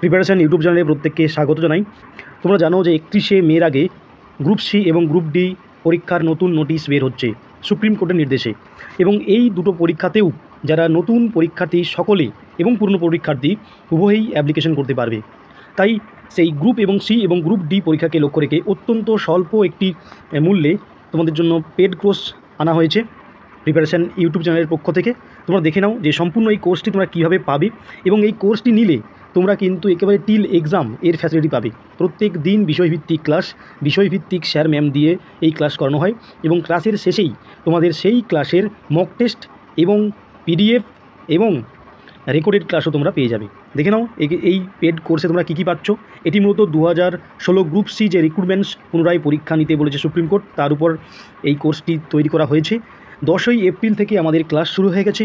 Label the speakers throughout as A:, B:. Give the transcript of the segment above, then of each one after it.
A: Preparation YouTube চ্যানেলে প্রত্যেককে স্বাগত জানাই। তোমরা জানো যে 31শে মের আগে গ্রুপ সি এবং গ্রুপ ডি পরীক্ষার নতুন নোটিশ বের হচ্ছে সুপ্রিম কোর্টের নির্দেশে, এবং এই দুটো পরীক্ষাতেও যারা নতুন পরীক্ষার্থী সকলে এবং পুরনো পরীক্ষার্থী উভয়ই অ্যাপ্লিকেশন করতে পারবে। তাই সেই গ্রুপ এবং সি এবং গ্রুপ ডি পরীক্ষাকে লক্ষ্য রেখে অত্যন্ত স্বল্প একটি মূল্যে তোমাদের জন্য পেড কোর্স আনা হয়েছে প্রিপারেশন ইউটিউব চ্যানেলের পক্ষ থেকে। তোমরা দেখে নাও যে সম্পূর্ণ এই কোর্সটি তোমরা কীভাবে পাবে, এবং এই কোর্সটি নিলে তোমরা কিন্তু একেবারে টিল এক্সাম এর ফ্যাসিলিটি পাবে। প্রত্যেক দিন বিষয়ভিত্তিক ক্লাস, বিষয়ভিত্তিক স্যার ম্যাম দিয়ে এই ক্লাস করানো হয়, এবং ক্লাসের শেষেই তোমাদের সেই ক্লাসের মক টেস্ট এবং পিডিএফ এবং রেকর্ডেড ক্লাসও তোমরা পেয়ে যাবে। দেখে নাও এই পেড কোর্সে তোমরা কী কী পাচ্ছ। এটি মূলত 2016 গ্রুপ সি যে রিক্রুটমেন্টস পুনরায় পরীক্ষা নিতে বলেছে সুপ্রিম কোর্ট, তার উপর এই কোর্সটি তৈরি করা হয়েছে। 10ই এপ্রিল থেকে আমাদের ক্লাস শুরু হয়ে গেছে,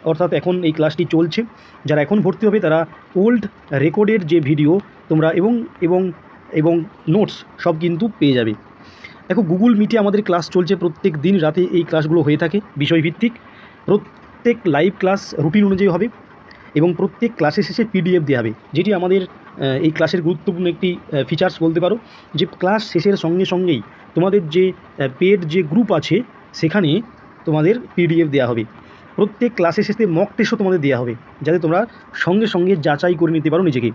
A: অর্থাৎ এখন এই ক্লাসটি চলছে। যারা এখন ভর্তি হবে তারা ওল্ড রেকর্ডের যে ভিডিও তোমরা এবং এবং এবং নোটস সব কিন্তু পেয়ে যাবে। দেখো, গুগল মিটে আমাদের ক্লাস চলছে, প্রত্যেক দিন রাতে এই ক্লাসগুলো হয়ে থাকে বিষয়ভিত্তিক। প্রত্যেক লাইভ ক্লাস রুটিন অনুযায়ী হবে, এবং প্রত্যেক ক্লাসের শেষে পিডিএফ দেওয়া হবে, যেটি আমাদের এই ক্লাসের গুরুত্বপূর্ণ একটি ফিচার্স বলতে পারো। যে ক্লাস শেষের সঙ্গে সঙ্গেই তোমাদের যে পেড যে গ্রুপ আছে সেখানে তোমাদের পিডিএফ দেওয়া হবে। প্রত্যেক ক্লাসের শেষে মক টেস্টও তোমাদের দেওয়া হবে, যাতে তোমরা সঙ্গে সঙ্গে যাচাই করে নিতে পারো নিজেকে।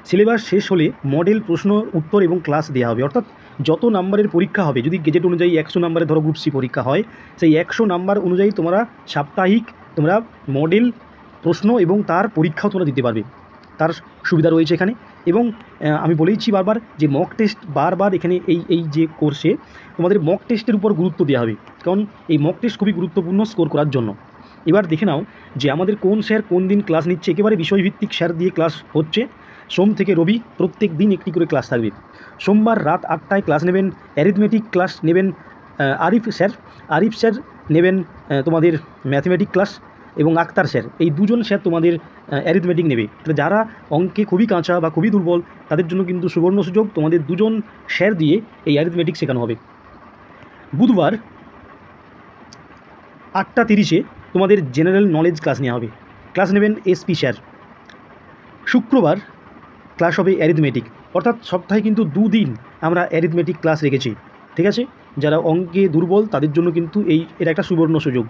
A: সিলেবাস শেষ হলে মডেল প্রশ্ন উত্তর এবং ক্লাস দেওয়া হবে, অর্থাৎ যত নাম্বারের পরীক্ষা হবে, যদি গেজেট অনুযায়ী 100 নাম্বারের ধরো গ্রুপ সি পরীক্ষা হয়, সেই 100 নাম্বার অনুযায়ী তোমরা সাপ্তাহিক তোমরা মডেল প্রশ্ন এবং তার পরীক্ষাও তোমরা দিতে পারবে। তার সুবিধা রয়েছে এখানে। এবং আমি বলেইছি বারবার যে মক টেস্ট বারবার এখানে এই যে কোর্সে তোমাদের মক টেস্টের উপর গুরুত্ব দেওয়া হবে, কারণ এই মক টেস্ট খুবই গুরুত্বপূর্ণ স্কোর করার জন্য। এবার দেখে নাও যে আমাদের কোন স্যার কোন দিন ক্লাস নিচ্ছে। একেবারে বিষয়ভিত্তিক স্যার দিয়ে ক্লাস হচ্ছে। সোম থেকে রবি প্রত্যেক দিন একটি করে ক্লাস থাকবে। সোমবার রাত 8টায় ক্লাস নেবেন অ্যারিথমেটিক ক্লাস নেবেন আরিফ স্যার নেবেন তোমাদের ম্যাথমেটিক ক্লাস, এবং আক্তার স্যার, এই দুজন স্যার তোমাদের অ্যারিথমেটিক নেবে। তাহলে যারা অঙ্কে খুবই কাঁচা বা খুবই দুর্বল তাদের জন্য কিন্তু সুবর্ণ সুযোগ, তোমাদের দুজন স্যার দিয়ে এই অ্যারিথমেটিক শেখানো হবে। বুধবার 8:30 তোমাদের জেনারেল নলেজ ক্লাস নেওয়া হবে, ক্লাস নেবেন এসপি স্যার। শুক্রবার ক্লাস হবে অ্যারিথমেটিক, অর্থাৎ সপ্তাহে কিন্তু 2 দিন আমরা অ্যারিথমেটিক ক্লাস রেখেছি, ঠিক আছে। যারা অঙ্কে দুর্বল তাদের জন্য কিন্তু এটা একটা সুবর্ণ সুযোগ।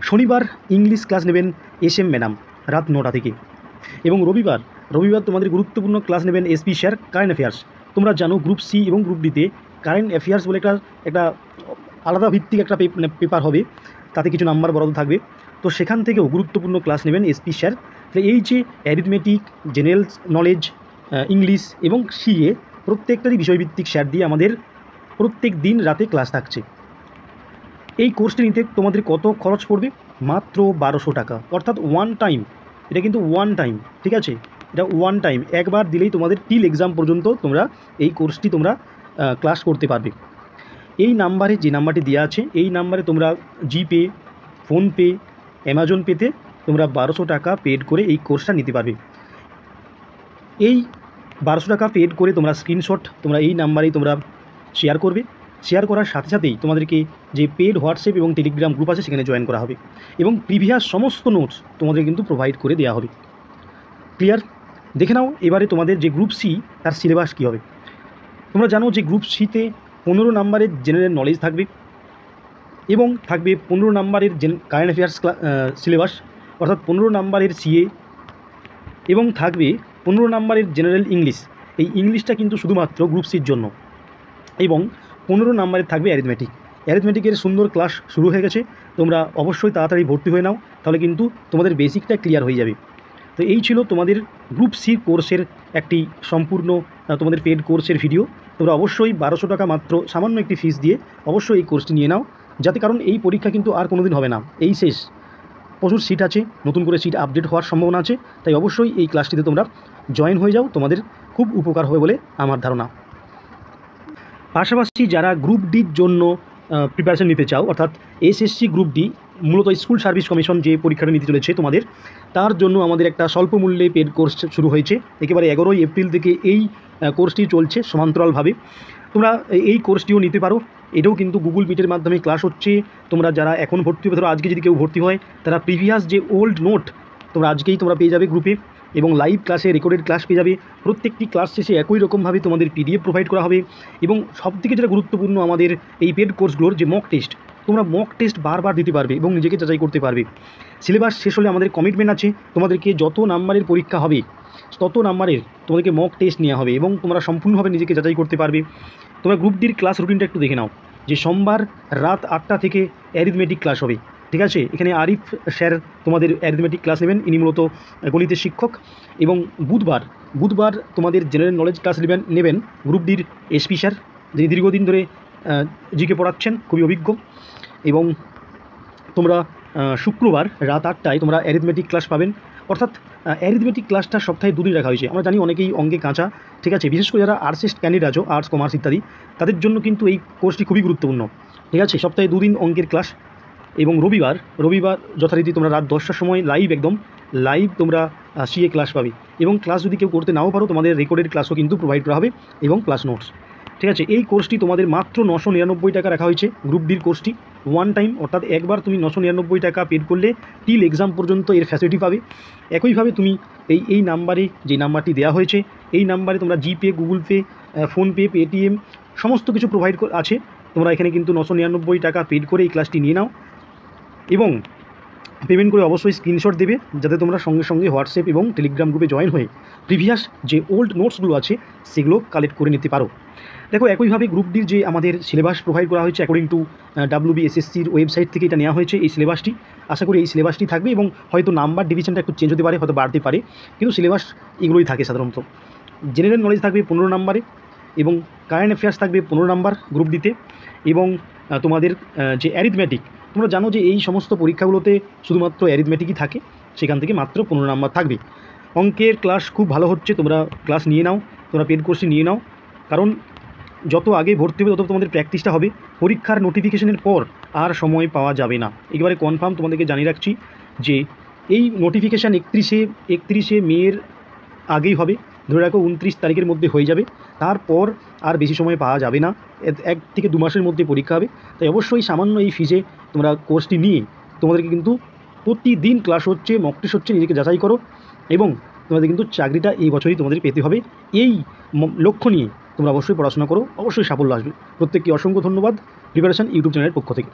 A: শনিবার ইংলিশ ক্লাস নেবেন SM ম্যাডাম রাত 9টা থেকে, এবং রবিবার তোমাদের গুরুত্বপূর্ণ ক্লাস নেবেন এসপি স্যার কারেন্ট অ্যাফেয়ার্স। তোমরা জানো গ্রুপ সি এবং গ্রুপ ডিতে কারেন্ট অ্যাফেয়ার্স বলে একটা আলাদা ভিত্তিক একটা পেপার হবে, তাতে কিছু নাম্বার বরাদ্দ থাকবে। তো সেখান থেকেও গুরুত্বপূর্ণ ক্লাস নেবেন এসপি স্যার। তাহলে এই যে অ্যারিথমেটিক, জেনারেল নলেজ, ইংলিশ এবং সিএ প্রত্যেকটারই বিষয়ভিত্তিক স্যার দিয়ে আমাদের প্রত্যেক দিন রাতে ক্লাস থাকছে। এই কোর্সটি নিতে তোমাদের কত খরচ পড়বে? মাত্র 1200 টাকা, অর্থাৎ ওয়ান টাইম। এটা কিন্তু ওয়ান টাইম, ঠিক আছে। এটা ওয়ান টাইম, একবার দিলেই তোমাদের টিল এক্সাম পর্যন্ত তোমরা এই কোর্সটি তোমরা ক্লাস করতে পারবে। এই নাম্বারে, যে নাম্বারটি দেওয়া আছে, এই নাম্বারে তোমরা জিপে, ফোনপে, অ্যামাজন পেতে তোমরা 1200 টাকা পেড করে এই কোর্সটা নিতে পারবে। এই 1200 টাকা পেড করে তোমরা স্ক্রিনশট তোমরা এই নাম্বারেই তোমরা শেয়ার করবে। শেয়ার করার সাথে সাথেই তোমাদেরকে যে পেড হোয়াটসঅ্যাপ এবং টেলিগ্রাম গ্রুপ আছে সেখানে জয়েন করা হবে, এবং প্রিভিয়াস সমস্ত নোটস তোমাদের কিন্তু প্রোভাইড করে দেওয়া হবে। ক্লিয়ার? দেখে নাও এবারে তোমাদের যে গ্রুপ সি তার সিলেবাস কী হবে। তোমরা জানো যে গ্রুপ সিতে 15 নাম্বারের জেনারেল নলেজ থাকবে, এবং থাকবে 15 নাম্বারের কারেন্ট অ্যাফেয়ার্স সিলেবাস, অর্থাৎ 15 নাম্বারের সিএ, এবং থাকবে 15 নাম্বারের জেনারেল ইংলিশ। এই ইংলিশটা কিন্তু শুধুমাত্র গ্রুপ সির জন্য, এবং 15 নাম্বারের থাকবে অ্যারিথমেটিকের সুন্দর ক্লাস শুরু হয়ে গেছে। তোমরা অবশ্যই তাড়াতাড়ি ভর্তি হয়ে নাও, তাহলে কিন্তু তোমাদের বেসিকটা ক্লিয়ার হয়ে যাবে। তো এই ছিল তোমাদের গ্রুপ সি কোর্সের একটি সম্পূর্ণ তোমাদের পেড কোর্সের ভিডিও। তোমরা অবশ্যই 1200 টাকা মাত্র সামান্য একটি ফিস দিয়ে অবশ্যই এই কোর্সটি নিয়ে নাও, যাতে, কারণ এই পরীক্ষা কিন্তু আর কোনো দিন হবে না, এই শেষ। প্রচুর সিট আছে, নতুন করে সিট আপডেট হওয়ার সম্ভাবনা আছে, তাই অবশ্যই এই ক্লাসটিতে তোমরা জয়েন হয়ে যাও, তোমাদের খুব উপকার হবে বলে আমার ধারণা। পাশাপাশি যারা গ্রুপ ডির জন্য প্রিপারেশন নিতে চাও, অর্থাৎ SSC গ্রুপ ডি, মূলত স্কুল সার্ভিস কমিশন যে পরীক্ষাটা নিতে চলেছে তোমাদের, তার জন্য আমাদের একটা স্বল্প মূল্যে পেড কোর্স শুরু হয়েছে। একেবারে 11ই এপ্রিল থেকে এই কোর্সটি চলছে সমান্তরালভাবে। তোমরা এই কোর্সটিও নিতে পারো। এটাও কিন্তু গুগল মিটের মাধ্যমে ক্লাস হচ্ছে। তোমরা যারা এখন ভর্তি হবে, ধরো আজকে যদি কেউ ভর্তি হয়, তারা প্রিভিয়াস যে ওল্ড নোট তোমরা আজকেই তোমরা পেয়ে যাবে গ্রুপে, এবং লাইভ ক্লাসে রেকর্ডেড ক্লাস পেয়ে যাবে। প্রত্যেকটি ক্লাস শেষে একই রকমভাবে তোমাদের PDF প্রোভাইড করা হবে। এবং সবথেকে যেটা গুরুত্বপূর্ণ আমাদের এই পেড কোর্সগুলোর যে মক টেস্ট, তোমরা মক টেস্ট বারবার দিতে পারবে এবং নিজেকে যাচাই করতে পারবে। সিলেবাস শেষ হলে আমাদের কমিটমেন্ট আছে, তোমাদেরকে যত নাম্বারের পরীক্ষা হবে তত নাম্বারের তোমাদেরকে মক টেস্ট নেওয়া হবে এবং তোমরা সম্পূর্ণভাবে নিজেকে যাচাই করতে পারবে। তোমরা গ্রুপ ডির ক্লাস রুটিনটা একটু দেখে নাও, যে সোমবার রাত 8টা থেকে অ্যারিথমেটিক ক্লাস হবে, ঠিক আছে। এখানে আরিফ স্যার তোমাদের অ্যারিথমেটিক ক্লাস নেবেন, ইনি মূলত গণিতের শিক্ষক। এবং বুধবার তোমাদের জেনারেল নলেজ ক্লাস নেবেন গ্রুপ ডির SP স্যার, যিনি দীর্ঘদিন ধরে জিকে পড়াচ্ছেন, খুবই অভিজ্ঞ। এবং তোমরা শুক্রবার রাত 8টায় তোমরা অ্যারিথমেটিক ক্লাস পাবেন। অর্থাৎ অ্যারিথমেটিক ক্লাসটা সপ্তাহে 2 দিন রাখা হয়েছে। আমরা জানি অনেকেই অঙ্কে কাঁচা, ঠিক আছে, বিশেষ করে যারা আর্টস ক্যান্ডিডেট আছো, আর্টস কমার্স ইত্যাদি, তাদের জন্য কিন্তু এই কোর্সটি খুবই গুরুত্বপূর্ণ, ঠিক আছে। সপ্তাহে 2 দিন অঙ্কের ক্লাস। এবং রবিবার যথারীতি তোমরা রাত 10টার সময় লাইভ তোমরা CA ক্লাস পাবে। এবং ক্লাস যদি কেউ করতে নাও পারো, তোমাদের রেকর্ডেড ক্লাসও কিন্তু প্রোভাইড করা হবে এবং প্লাস নোটস, ঠিক আছে। এই কোর্সটি তোমাদের মাত্র 999 টাকা রাখা হয়েছে। গ্রুপ ডির কোর্সটি ওয়ান টাইম, অর্থাৎ একবার তুমি 999 টাকা পেড করলে টিল এক্সাম পর্যন্ত এর ফ্যাসিলিটি পাবে। একইভাবে তুমি এই নাম্বারে, যে নাম্বারটি দেওয়া হয়েছে, এই নাম্বারে তোমরা জিপে, গুগল পে, ফোনপে, পেটিএম সমস্ত কিছু প্রোভাইড আছে। তোমরা এখানে কিন্তু 999 টাকা পেড করে এই ক্লাসটি নিয়ে নাও এবং পেমেন্ট করে অবশ্যই স্ক্রিনশট দেবে, যাতে তোমরা সঙ্গে সঙ্গে হোয়াটসঅ্যাপ এবং টেলিগ্রাম গ্রুপে জয়েন হয়ে প্রিভিয়াস যে ওল্ড নোটসগুলো আছে সেগুলো কালেক্ট করে নিতে পারো। দেখো, একইভাবে গ্রুপ ডির যে আমাদের সিলেবাস প্রোভাইড করা হয়েছে অ্যাকর্ডিং টু WBSSCর ওয়েবসাইট থেকে এটা নেওয়া হয়েছে। এই সিলেবাসটি, আশা করি এই সিলেবাসটি থাকবে এবং হয়তো নাম্বার ডিভিশনটা একটু চেঞ্জ হতে পারে, হয়তো বাড়তে পারে, কিন্তু সিলেবাস এগুলোই থাকে সাধারণত। জেনারেল নলেজ থাকবে 15 নাম্বারে এবং কারেন্ট অ্যাফেয়ার্স থাকবে 15 নাম্বার গ্রুপ ডিতে। এবং তোমাদের যে অ্যারিথমেটিক, তোমরা জানো যে এই সমস্ত পরীক্ষাগুলোতে শুধুমাত্র অ্যারিথমেটিকই থাকে, সেখান থেকে মাত্র 15 নাম্বার থাকবে। অঙ্কের ক্লাস খুব ভালো হচ্ছে, তোমরা ক্লাস নিয়ে নাও, তোমরা পেড কোর্সটি নিয়ে নাও, কারণ যত আগে ভর্তি হবে তত তোমাদের প্র্যাকটিসটা হবে। পরীক্ষার নোটিফিকেশনের পর আর সময় পাওয়া যাবে না, একেবারে কনফার্ম তোমাদেরকে জানিয়ে রাখছি যে এই নোটিফিকেশান 31শে মের আগেই হবে। ধরে রাখো 29 তারিখের মধ্যে হয়ে যাবে, তারপর আর বেশি সময় পাওয়া যাবে না। 1 থেকে 2 মাসের মধ্যে পরীক্ষা হবে। তাই অবশ্যই সামান্য এই ফিজে তোমরা কোর্সটি নিয়ে তোমাদেরকে কিন্তু প্রতিদিন ক্লাস হচ্ছে, মক টেস্ট হচ্ছে, নিজেকে যাচাই করো এবং তোমাদের কিন্তু চাকরিটা এই বছরই তোমাদের পেতে হবে। এই লক্ষ্য নিয়ে তোমরা অবশ্যই পড়াশোনা করো, অবশ্যই সাফল্য আসবে। প্রত্যেককে অসংখ্য ধন্যবাদ প্রিপারেশন ইউটিউব চ্যানেলের পক্ষ থেকে।